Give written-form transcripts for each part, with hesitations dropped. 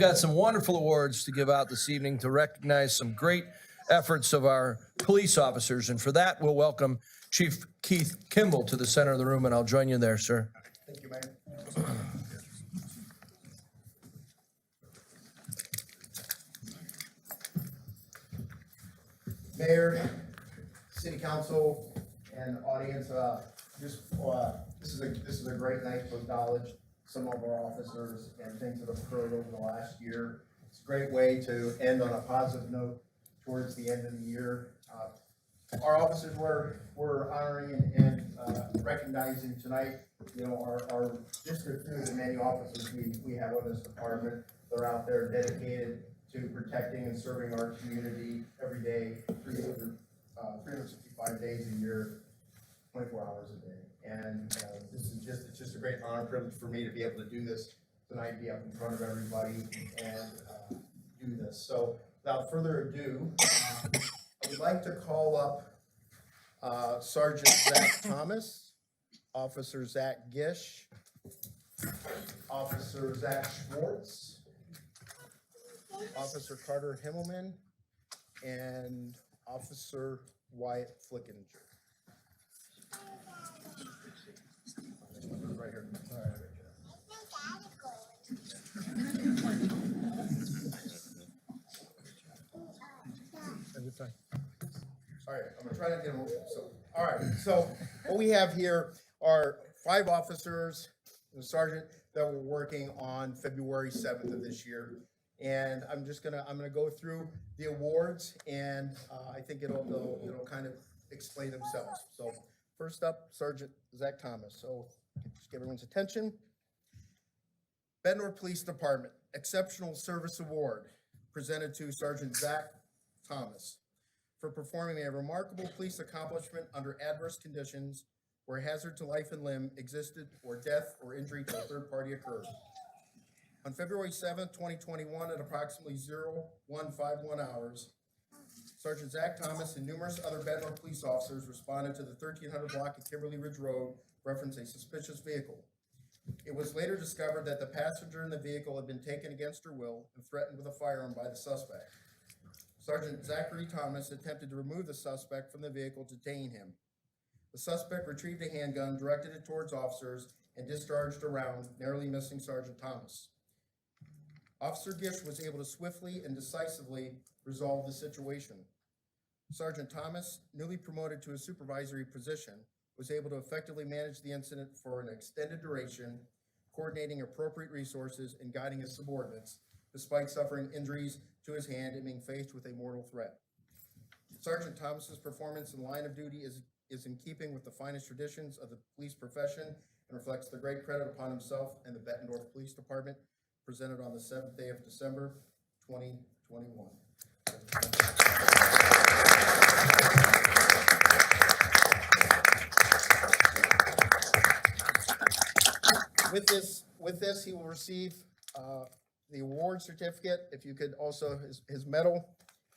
got some wonderful awards to give out this evening to recognize some great efforts of our police officers. And for that, we'll welcome Chief Keith Kimball to the center of the room, and I'll join you there, sir. Thank you, Mayor. Mayor, City Council, and audience, this is a great night to acknowledge some of our officers and things that have occurred over the last year. It's a great way to end on a positive note towards the end of the year. Our officers we're honoring and recognizing tonight, you know, our district crews and many officers we have on this department. They're out there dedicated to protecting and serving our community every day, 365 days a year, 24 hours a day. And it's just a great honor and privilege for me to be able to do this tonight, be up in front of everybody and do this. So without further ado, I would like to call up Sergeant Zach Thomas, Officer Zach Gish, Officer Zach Schwartz, Officer Carter Himmelman, and Officer Wyatt Flickinger. Right here. All right. Every time. All right, I'm gonna try to get them. All right, so what we have here are 5 officers and a sergeant that were working on February 7th of this year. And I'm gonna go through the awards, and I think it'll kind of explain themselves. So first up, Sergeant Zach Thomas. So just get everyone's attention. Bettendorf Police Department Exceptional Service Award presented to Sergeant Zach Thomas for performing a remarkable police accomplishment under adverse conditions where hazard to life and limb existed or death or injury to a third party occurred. On February 7th, 2021 at approximately 0151 hours, Sergeant Zach Thomas and numerous other Bettendorf police officers responded to the 1300 block of Kimberly Ridge Road, referencing a suspicious vehicle. It was later discovered that the passenger in the vehicle had been taken against her will and threatened with a firearm by the suspect. Sergeant Zachary Thomas attempted to remove the suspect from the vehicle to detain him. The suspect retrieved a handgun, directed it towards officers, and discharged a round, narrowly missing Sergeant Thomas. Officer Gish was able to swiftly and decisively resolve the situation. Sergeant Thomas, newly promoted to a supervisory position, was able to effectively manage the incident for an extended duration, coordinating appropriate resources and guiding his subordinates, despite suffering injuries to his hand and being faced with a mortal threat. Sergeant Thomas's performance in line of duty is in keeping with the finest traditions of the police profession and reflects the great credit upon himself and the Bettendorf Police Department, presented on the 7th day of December, 2021. With this, he will receive the award certificate. If you could also his medal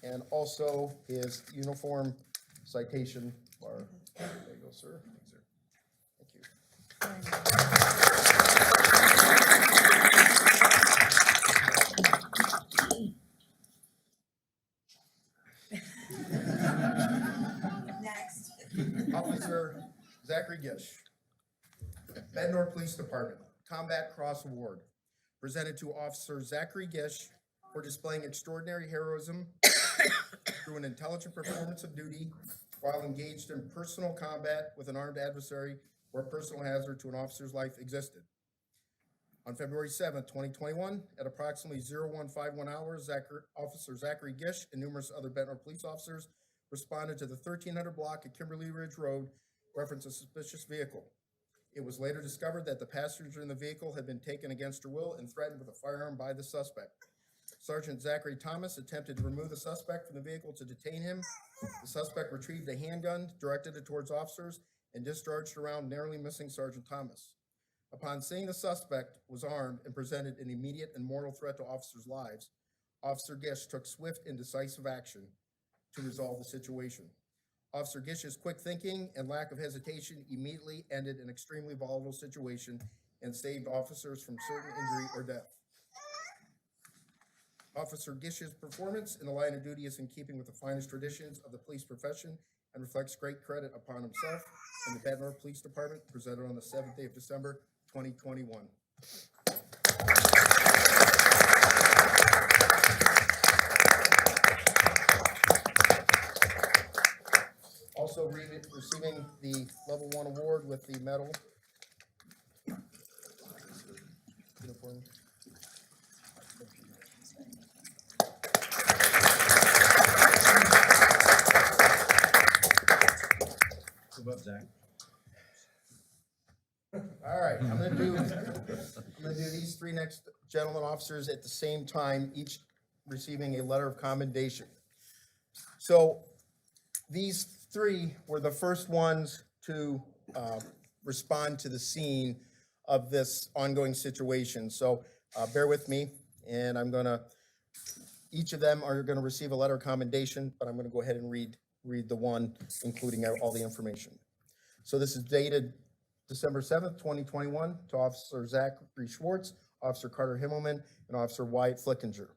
and also his uniform citation bar. There you go, sir. Thanks, sir. Thank you. Next. Officer Zachary Gish, Bednar Police Department Combat Cross Award, presented to Officer Zachary Gish for displaying extraordinary heroism through an intelligent performance of duty while engaged in personal combat with an armed adversary where personal hazard to an officer's life existed. On February 7th, 2021, at approximately 0151 hours, Officer Zachary Gish and numerous other Bednar police officers responded to the 1300 block of Kimberly Ridge Road, reference a suspicious vehicle. It was later discovered that the passenger in the vehicle had been taken against her will and threatened with a firearm by the suspect. Sergeant Zachary Thomas attempted to remove the suspect from the vehicle to detain him. The suspect retrieved a handgun, directed it towards officers, and discharged a round, narrowly missing Sergeant Thomas. Upon seeing the suspect was armed and presented an immediate and mortal threat to officers' lives, Officer Gish took swift and decisive action to resolve the situation. Officer Gish's quick thinking and lack of hesitation immediately ended an extremely volatile situation and saved officers from certain injury or death. Officer Gish's performance in the line of duty is in keeping with the finest traditions of the police profession and reflects great credit upon himself and the Bettendorf Police Department, presented on the 7th day of December, 2021. Also receiving the Level 1 award with the medal. Uniform. Move up, Zach. All right, I'm gonna do these three next gentlemen officers at the same time, each receiving a letter of commendation. So these three were the first ones to respond to the scene of this ongoing situation. So bear with me, and each of them are gonna receive a letter of commendation, but I'm gonna go ahead and read the one, including all the information. So this is dated December 7th, 2021, to Officer Zachary Schwartz, Officer Carter Himmelman, and Officer Wyatt Flickinger.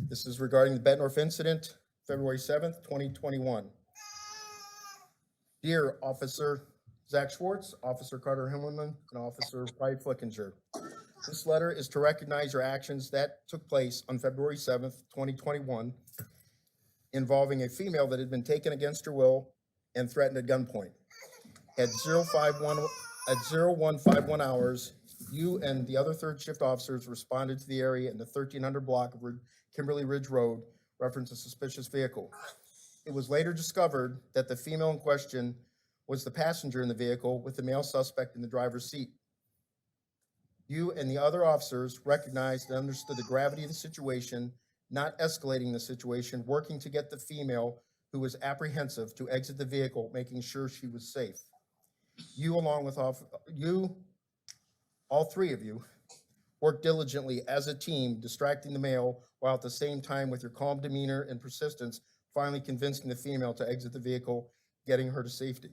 This is regarding the Bettendorf incident, February 7th, 2021. Dear Officer Zach Schwartz, Officer Carter Himmelman, and Officer Wyatt Flickinger, this letter is to recognize your actions that took place on February 7th, 2021, involving a female that had been taken against her will and threatened at gunpoint. At 0151 hours, you and the other third shift officers responded to the area in the 1300 block of Kimberly Ridge Road, referenced a suspicious vehicle. It was later discovered that the female in question was the passenger in the vehicle with the male suspect in the driver's seat. You and the other officers recognized and understood the gravity of the situation, not escalating the situation, working to get the female, who was apprehensive, to exit the vehicle, making sure she was safe. You, along with all three of you, worked diligently as a team, distracting the male, while at the same time, with your calm demeanor and persistence, finally convincing the female to exit the vehicle, getting her to safety.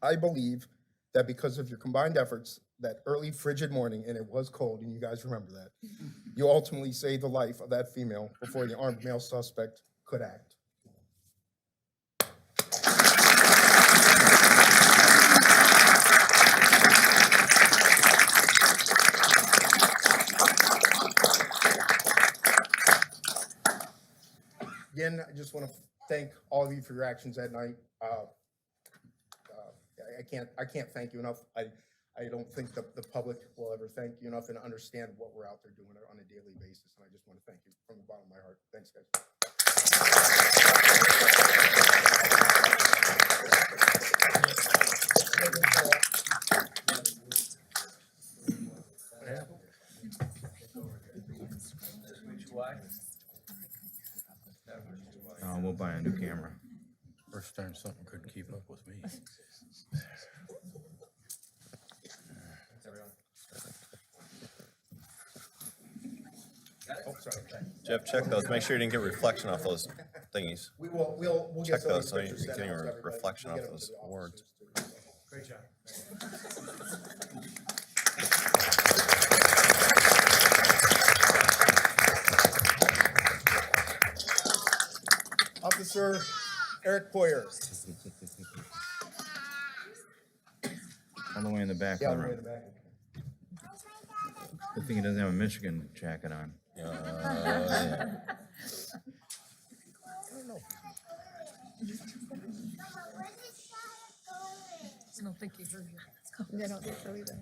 I believe that because of your combined efforts, that early frigid morning, and it was cold, and you guys remember that, you ultimately saved the life of that female before the armed male suspect could act. Again, I just want to thank all of you for your actions that night. I can't thank you enough. I don't think the public will ever thank you enough and understand what we're out there doing on a daily basis. And I just want to thank you from the bottom of my heart. Thanks, guys. We'll buy a new camera. First time something couldn't keep up with me. Oh, sorry. Jeff, check those. Make sure you didn't get reflection off those thingies. We'll Check get some of those these so you're pictures sent getting out to a everybody. reflection We'll off get them those to the awards. officers, too. Great job. Officer Eric Poyer. All the way in the back Yeah, of the right in room. the back. Good thing he doesn't have a Michigan jacket on. Yeah. I don't think he heard you. They don't think so either.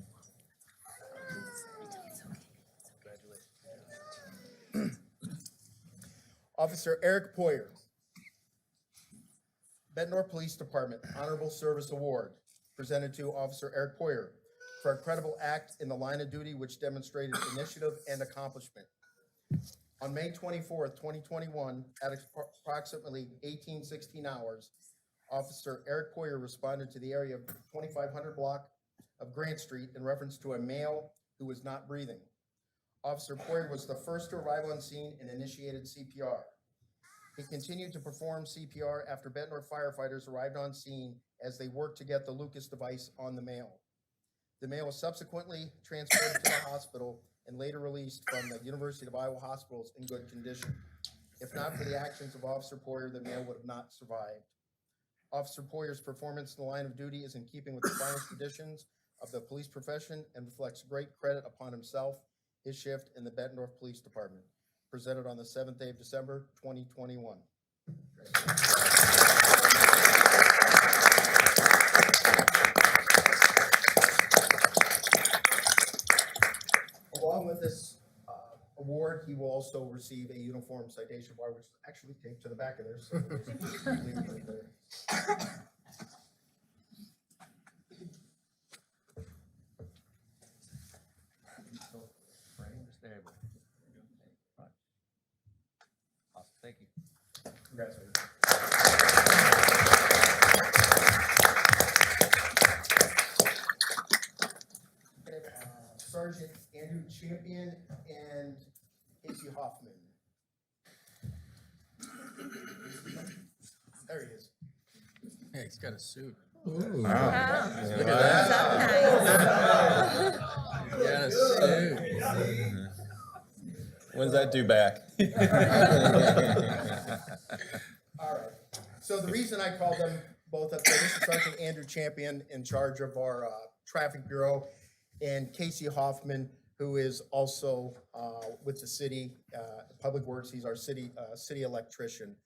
Officer Eric Poyer. Bettendorf Police Department Honorable Service Award, presented to Officer Eric Poyer for a credible act in the line of duty which demonstrated initiative and accomplishment. On May 24th, 2021, at approximately 18:16 hours, Officer Eric Poyer responded to the area of 2500 block of Grant Street in reference to a male who was not breathing. Officer Poyer was the first to arrive on scene and initiated CPR. He continued to perform CPR after Bednar firefighters arrived on scene as they worked to get the Lucas device on the male. The male was subsequently transported to the hospital and later released from the University of Iowa hospitals in good condition. If not for the actions of Officer Poyer, the male would have not survived. Officer Poyer's performance in the line of duty is in keeping with the finest traditions of the police profession and reflects great credit upon himself, his shift in the Bettendorf Police Department. Presented on the 7th day of December, 2021. Along with this award, he will also receive a uniform citation bar, which is actually taped to the back of there. So we'll just leave it right there. Awesome, thank you. Congratulations. Okay, Sergeant Andrew Champion and Casey Hoffman. There he is. Hey, he's got a suit. Wow. Look at that. So He got a suit. When's that due back? All right. So the reason I called them both up there, this is Sergeant Andrew Champion in charge of our traffic bureau, and Casey Hoffman, who is also with the city Public Works. He's our city electrician.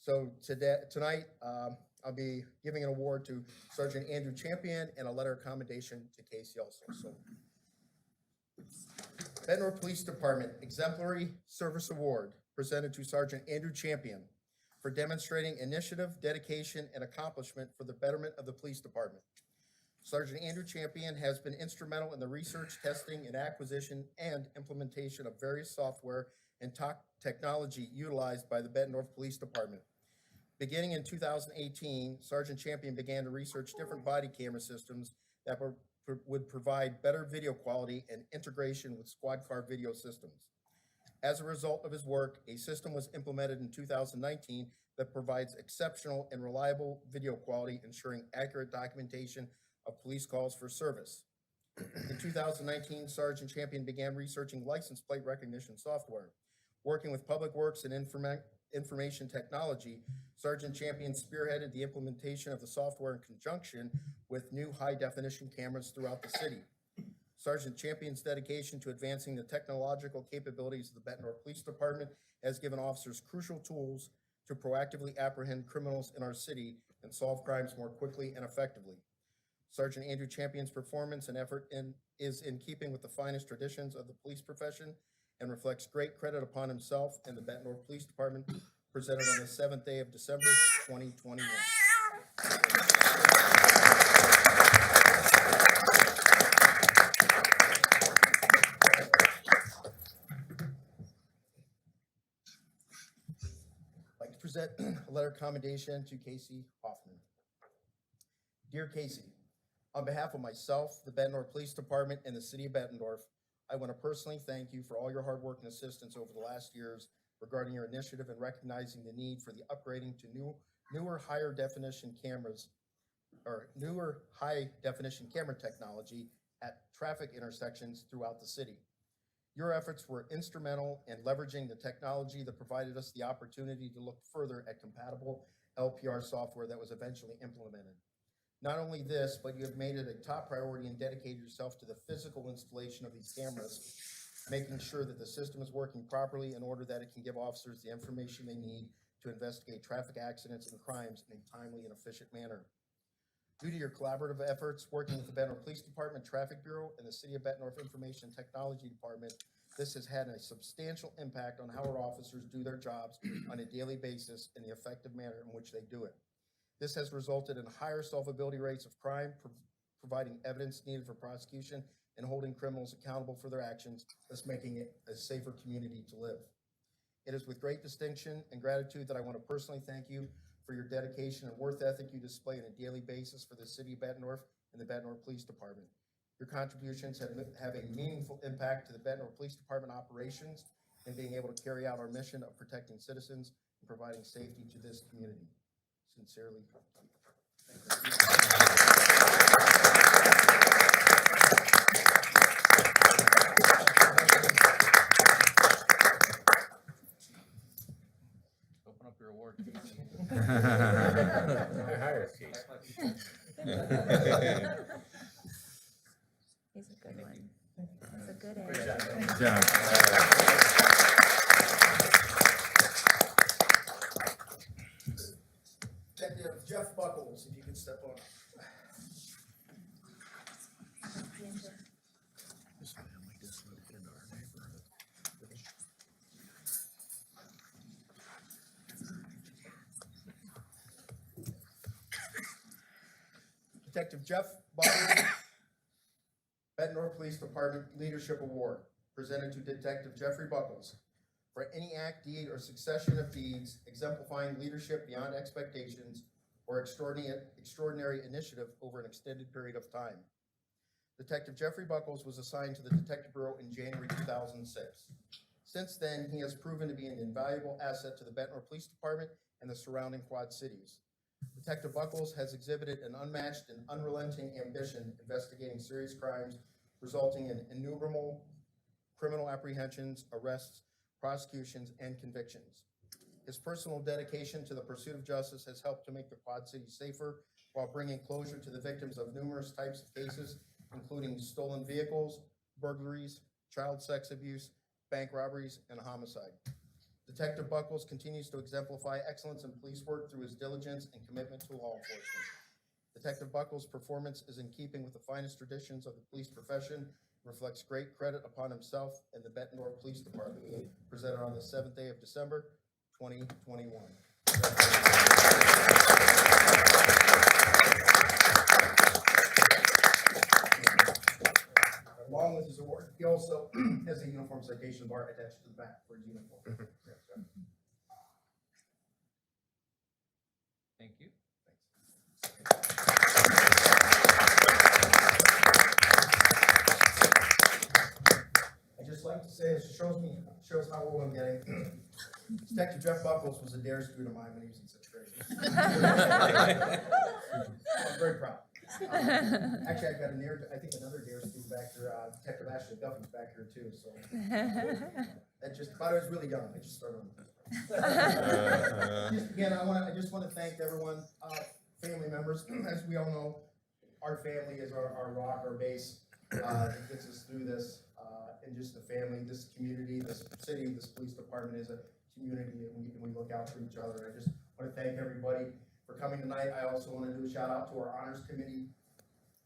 So tonight, I'll be giving an award to Sergeant Andrew Champion and a letter of commendation to Casey also. So, Bednar Police Department Exemplary Service Award presented to Sergeant Andrew Champion for demonstrating initiative, dedication, and accomplishment for the betterment of the police department. Sergeant Andrew Champion has been instrumental in the research, testing, and acquisition and implementation of various software and technology utilized by the Bettendorf Police Department. Beginning in 2018, Sergeant Champion began to research different body camera systems that would provide better video quality and integration with squad car video systems. As a result of his work, a system was implemented in 2019 that provides exceptional and reliable video quality, ensuring accurate documentation of police calls for service. In 2019, Sergeant Champion began researching license plate recognition software. Working with Public Works and Information Technology, Sergeant Champion spearheaded the implementation of the software in conjunction with new high-definition cameras throughout the city. Sergeant Champion's dedication to advancing the technological capabilities of the Bettendorf Police Department has given officers crucial tools to proactively apprehend criminals in our city and solve crimes more quickly and effectively. Sergeant Andrew Champion's performance and effort is in keeping with the finest traditions of the police profession and reflects great credit upon himself and the Bettendorf Police Department, presented on the 7th day of December, 2021. I'd like to present a letter of commendation to Casey Hoffman. Dear Casey, on behalf of myself, the Bednar Police Department, and the City of Bettendorf, I want to personally thank you for all your hard work and assistance over the last years regarding your initiative in recognizing the need for the upgrading to newer high-definition camera technology at traffic intersections throughout the city. Your efforts were instrumental in leveraging the technology that provided us the opportunity to look further at compatible LPR software that was eventually implemented. Not only this, but you have made it a top priority and dedicated yourself to the physical installation of these cameras, making sure that the system is working properly in order that it can give officers the information they need to investigate traffic accidents and crimes in a timely and efficient manner. Due to your collaborative efforts working with the Bettendorf Police Department, Traffic Bureau, and the City of Bettendorf Information Technology Department, this has had a substantial impact on how our officers do their jobs on a daily basis and the effective manner in which they do it. This has resulted in higher solvability rates of crime, providing evidence needed for prosecution, and holding criminals accountable for their actions, thus making it a safer community to live. It is with great distinction and gratitude that I want to personally thank you for your dedication and work ethic you display on a daily basis for the City of Bettendorf and the Bettendorf Police Department. Your contributions have a meaningful impact to the Bettendorf Police Department operations and being able to carry out our mission of protecting citizens and providing safety to this community. Sincerely. job. Detective Jeff Buckles, if you could step on up. Detective Jeff Buckles, Bettendorf Police Department Leadership Award, presented to Detective Jeffrey Buckles for any act, deed, or succession of deeds exemplifying leadership beyond expectations or extraordinary initiative over an extended period of time. Detective Jeffrey Buckles was assigned to the Detective Bureau in January 2006. Since then, he has proven to be an invaluable asset to the Bednar Police Department and the surrounding Quad Cities. Detective Buckles has exhibited an unmatched and unrelenting ambition investigating serious crimes, resulting in innumerable criminal apprehensions, arrests, prosecutions, and convictions. His personal dedication to the pursuit of justice has helped to make the Quad Cities safer while bringing closure to the victims of numerous types of cases, including stolen vehicles, burglaries, child sex abuse, bank robberies, and homicide. Detective Buckles continues to exemplify excellence in police work through his diligence and commitment to law enforcement. Detective Buckles' performance is in keeping with the finest traditions of the police profession, reflects great credit upon himself and the Bettendorf Police Department, presented on the 7th day of December, 2021. Along with his award, he also has a uniform citation bar attached to the back for his uniform. Thank you. I just like to say, it shows how old I'm getting. Detective Jeff Buckles was a dare student of mine when he was in 6th grade. I'm very proud. Actually, I've got I think another dare student back here, Detective Ashley Duffy's back here too, so. But I was really young, I just started on Just again, I just wanna thank everyone, family members, as we all know, our family is our rock, our base, that gets us through this, and just the family, this community, this city, this police department is a community, and we look out for each other. I just wanna thank everybody for coming tonight. I also wanna do a shout out to our honors committee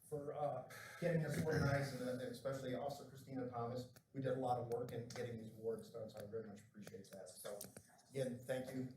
for, getting us organized, and especially Officer Christina Thomas, who did a lot of work in getting these awards done, so I very much appreciate that. So, again, thank you.